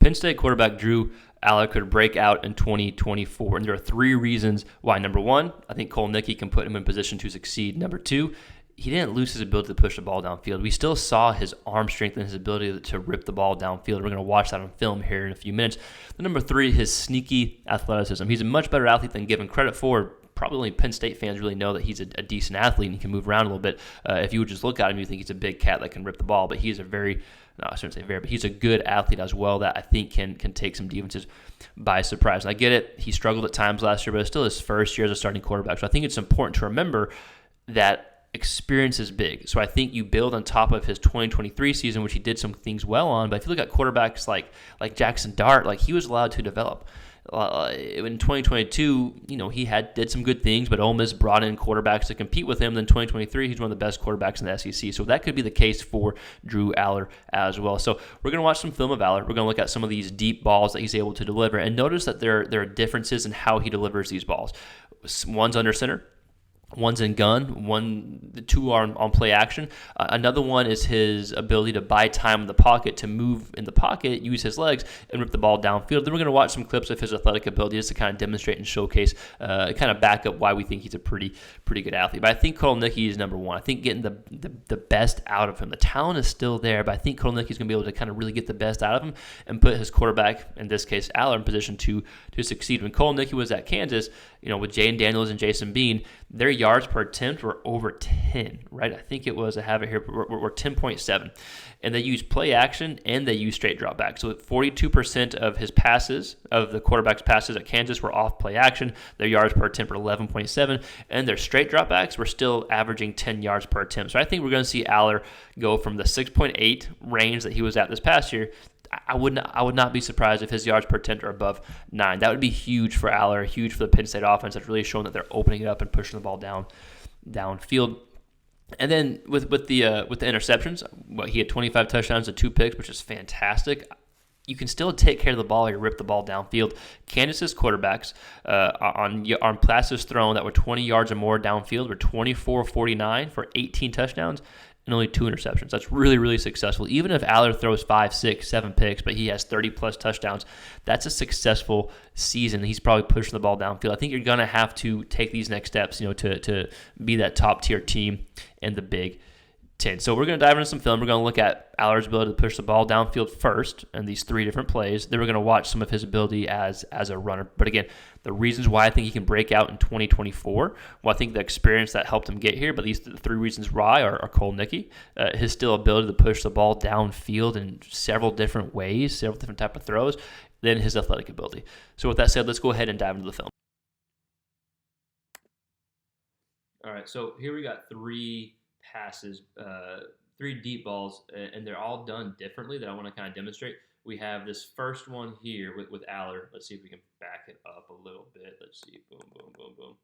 Penn State quarterback Drew Allar could break out in 2024, and there are three reasons why. Number one, I think Kotelnicki can put him in position to succeed. Number two, he didn't lose his ability to push the ball downfield. We still saw his arm strength and his ability to rip the ball downfield. We're going to watch that on film here in a few minutes. The number three, his sneaky athleticism. He's a much better athlete than given credit for. Probably only Penn State fans really know that he's a decent athlete and he can move around a little bit. If you would just look at him, you think he's a big cat that can rip the ball, but he's a I shouldn't say very, but he's a good athlete as well that I think can take some defenses by surprise. And I get it, he struggled at times last year, but it's still his first year as a starting quarterback. So I think it's important to remember that experience is big. So I think you build on top of his 2023 season, which he did some things well on. But if you look at quarterbacks like Jackson Dart, like he was allowed to develop. In 2022, he did some good things, but Ole Miss brought in quarterbacks to compete with him. Then 2023, he's one of the best quarterbacks in the SEC. So that could be the case for Drew Allar as well. So we're going to watch some film of Allar. We're going to look at some of these deep balls that he's able to deliver, and notice that there are differences in how he delivers these balls. One's under center. One's in gun, the two are on play action. Another one is his ability to buy time in the pocket, to move in the pocket, use his legs, and rip the ball downfield. Then we're going to watch some clips of his athletic ability just to kind of demonstrate and showcase, kind of back up why we think he's a pretty good athlete. But I think Kotelnicki is number one. I think getting the best out of him. The talent is still there, but I think Kotelnicki is going to be able to kind of really get the best out of him and put his quarterback, in this case Allar, in position to succeed. When Kotelnicki was at Kansas, with Jaden Daniels and Jason Bean, their yards per attempt were over 10, right? I think it was, I have it here, we're 10.7. And they use play action and they use straight drop back. So 42% of his passes, of the quarterback's passes at Kansas, were off play action. Their yards per attempt were 11.7, and their straight drop backs were still averaging 10 yards per attempt. So I think we're going to see Allar go from the 6.8 range that he was at this past year. I would not be surprised if his yards per attempt are above 9. That would be huge for Allar, huge for the Penn State offense. That's really showing that they're opening it up and pushing the ball downfield. And then with the interceptions, he had 25 touchdowns and 2 picks, which is fantastic. You can still take care of the ball or rip the ball downfield. Kansas's quarterbacks on passes thrown that were 20 yards or more downfield were 24-49 for 18 touchdowns and only 2 interceptions. That's really, really successful. Even if Allar throws 5, 6, 7 picks, but he has 30-plus touchdowns, that's a successful season. He's probably pushing the ball downfield. I think you're going to have to take these next steps, to be that top-tier team in the Big Ten. So we're going to dive into some film. We're going to look at Allar's ability to push the ball downfield first in these 3 different plays. Then we're going to watch some of his ability as a runner. But again, the reasons why I think he can break out in 2024, well, I think the experience that helped him get here, but these 3 reasons why are Kotelnicki, his still ability to push the ball downfield in several different ways, several different type of throws, then his athletic ability. So with that said, let's go ahead and dive into the film. All right, so here we got 3 passes, 3 deep balls, and they're all done differently that I want to kind of demonstrate. We have this first one here with Allar. Let's see if we can back it up a little bit. Let's see. Boom, boom, boom, boom.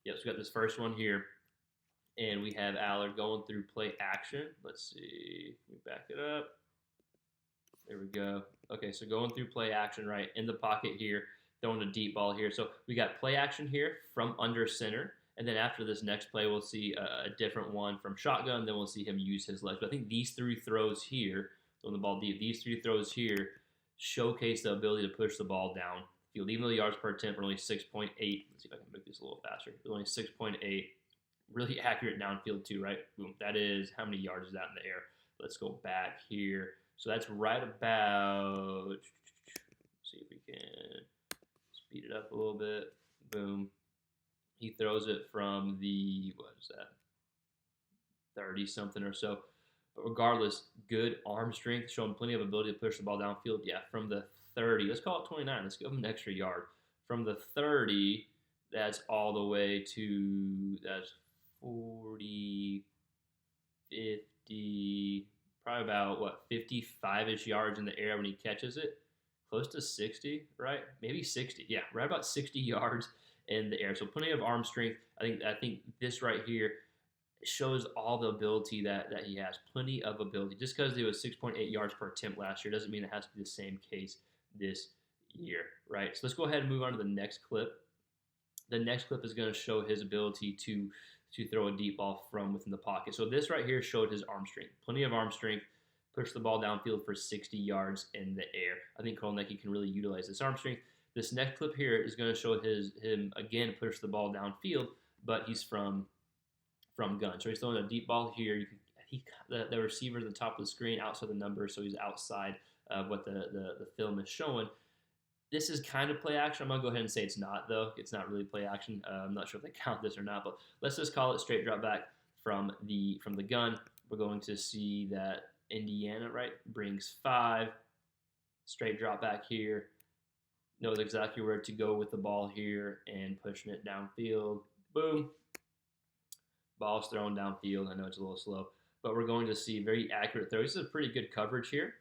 Yep, so we got this first one here, and we have Allar going through play action. Let's see. Let me back it up. There we go. Okay, so going through play action, right, in the pocket here, throwing a deep ball here. So we got play action here from under center. And then after this next play, we'll see a different one from shotgun. Then we'll see him use his legs. But I think these 3 throws here, throwing the ball deep, these 3 throws here showcase the ability to push the ball down. If you leave the yards per attempt, are only 6.8. Let's see if I can make this a little faster. It's only 6.8. Really accurate downfield too, right? Boom. That is, how many yards is that in the air? Let's go back here. So that's right about, let's see if we can speed it up a little bit. Boom. He throws it from the, 30-something or so. But regardless, good arm strength, showing plenty of ability to push the ball downfield. Yeah, from the 30, let's call it 29. Let's give him an extra yard. From the 30, that's all the way to, that's 40, 50, probably about, 55-ish yards in the air when he catches it. Close to 60, right? Maybe 60. Yeah, right about 60 yards in the air. So plenty of arm strength. I think this right here shows all the ability that he has. Plenty of ability. Just because it was 6.8 yards per attempt last year doesn't mean it has to be the same case this year, right? So let's go ahead and move on to the next clip. The next clip is going to show his ability to throw a deep ball from within the pocket. So this right here showed his arm strength. Plenty of arm strength. push the ball downfield for 60 yards in the air. I think Kotelnicki can really utilize this arm strength. This next clip here is going to show him again push the ball downfield, but he's from gun. So he's throwing a deep ball here. The receiver's at the top of the screen, outside the numbers, so he's outside of what the film is showing. This is kind of play action. I'm going to go ahead and say it's not, though. It's not really play action. I'm not sure if they count this or not, but let's just call it straight drop back from the gun. We're going to see that Indiana, right, brings 5. Straight drop back here. Knows exactly where to go with the ball here and pushing it downfield. Boom. Ball's thrown downfield. I know it's a little slow, but we're going to see very accurate throws. This is a pretty good coverage here.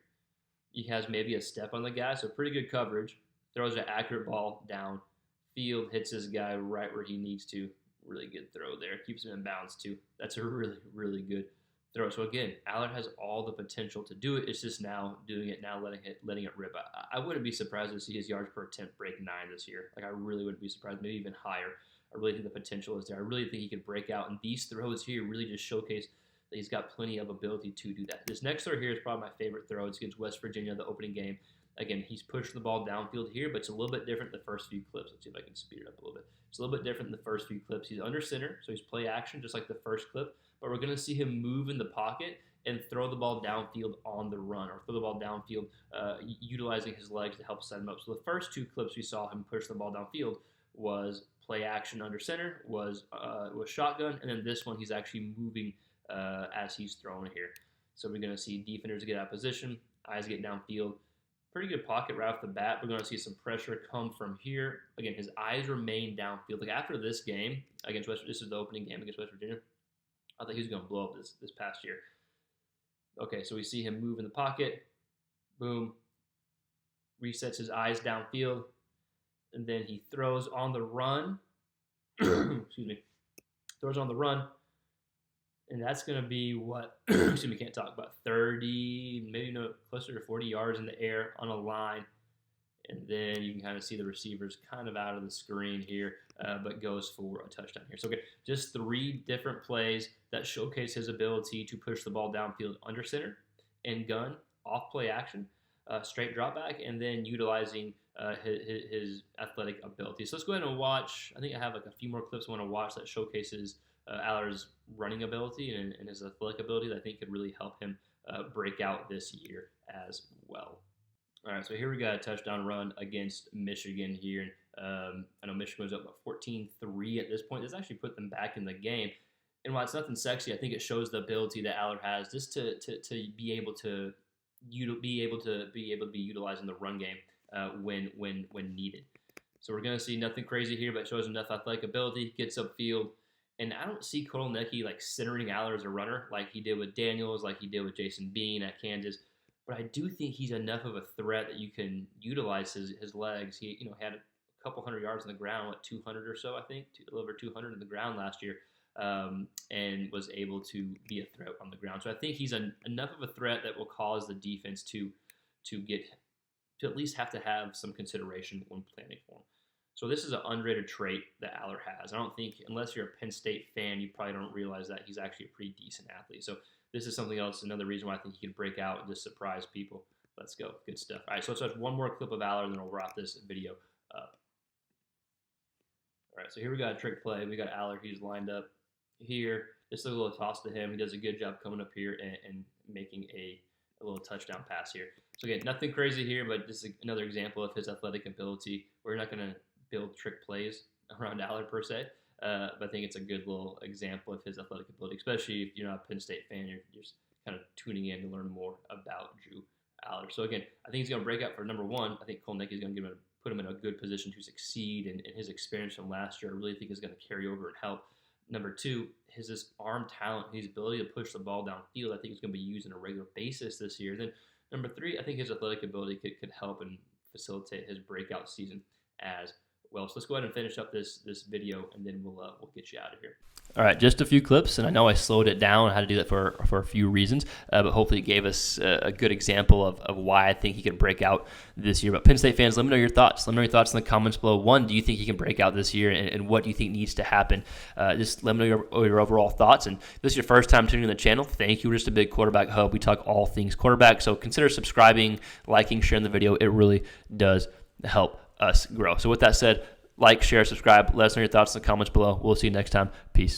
He has maybe a step on the guy, so pretty good coverage. Throws an accurate ball downfield, hits this guy right where he needs to. Really good throw there. Keeps him in bounds, too. That's a really, really good throw. So, again, Allar has all the potential to do it. It's just now doing it, now letting it rip. I wouldn't be surprised to see his yards per attempt break 9 this year. Like, I really wouldn't be surprised, maybe even higher. I really think the potential is there. I really think he could break out. And these throws here really just showcase that he's got plenty of ability to do that. This next throw here is probably my favorite throw. It's against West Virginia, the opening game. Again, he's pushed the ball downfield here, but it's a little bit different the first few clips. Let's see if I can speed it up a little bit. It's a little bit different in the first few clips. He's under center, so he's play action, just like the first clip. But we're going to see him move in the pocket and throw the ball downfield on the run, or throw the ball downfield utilizing his legs to help set him up. So the first 2 clips we saw him push the ball downfield was play action under center, was shotgun, and then this one he's actually moving as he's throwing here. So we're going to see defenders get out of position, eyes get downfield. Pretty good pocket right off the bat. We're going to see some pressure come from here. Again, his eyes remain downfield. Like after this game against this is the opening game against West Virginia. I thought he was going to blow up this past year. Okay, so we see him move in the pocket. Boom. Resets his eyes downfield. And then he throws on the run. Excuse me. Throws on the run. And that's going to be what, excuse me, can't talk about 30, maybe no, closer to 40 yards in the air on a line. And then you can kind of see the receivers kind of out of the screen here, but goes for a touchdown here. So, okay, just 3 different plays that showcase his ability to push the ball downfield under center and gun, off play action, straight drop back, and then utilizing his athletic ability. So let's go ahead and watch. I think I have like a few more clips I want to watch that showcases Allar's running ability and his athletic ability that I think could really help him break out this year as well. All right, so here we got a touchdown run against Michigan here. I know Michigan was up about 14-3 at this point. This actually put them back in the game. And while it's nothing sexy, I think it shows the ability that Allar has just to be able to be utilizing the run game when needed. So we're going to see nothing crazy here, but it shows enough athletic ability, gets upfield. And I don't see Kotelnicki like centering Allar as a runner like he did with Daniels, like he did with Jason Bean at Kansas. But I do think he's enough of a threat that you can utilize his legs. He had a couple hundred yards on the ground, 200 or so, I think, a little over 200 on the ground last year, and was able to be a threat on the ground. So I think he's enough of a threat that will cause the defense to at least have to have some consideration when planning for him. So this is an underrated trait that Allar has. I don't think, unless you're a Penn State fan, you probably don't realize that he's actually a pretty decent athlete. So this is something else, another reason why I think he could break out and just surprise people. Let's go. Good stuff. All right, so let's watch one more clip of Allar, and then we'll wrap this video up. All right, so here we got a trick play. We got Allar. He's lined up here. Just a little toss to him. He does a good job coming up here and making a little touchdown pass here. So again, nothing crazy here, but just another example of his athletic ability. We're not going to build trick plays around Allar per se, but I think it's a good little example of his athletic ability, especially if you're not a Penn State fan, you're just kind of tuning in to learn more about Drew Allar. So again, I think he's going to break out for number 1. I think Kotelnicki is going to put him in a good position to succeed, and his experience from last year I really think is going to carry over and help. Number 2, his arm talent, his ability to push the ball downfield, I think is going to be used on a regular basis this year. Then number 3, I think his athletic ability could help and facilitate his breakout season as well. So let's go ahead and finish up this video, and then we'll get you out of here. All right, just a few clips, and I know I slowed it down. I had to do that for a few reasons, but hopefully it gave us a good example of why I think he can break out this year. But Penn State fans, let me know your thoughts. Let me know your thoughts in the comments below. One, do you think he can break out this year, and what do you think needs to happen? Just let me know your overall thoughts. And if this is your first time tuning in the channel, thank you. We're just a big quarterback hub. We talk all things quarterback, so consider subscribing, liking, sharing the video. It really does help us grow. So with that said, like, share, subscribe. Let us know your thoughts in the comments below. We'll see you next time. Peace.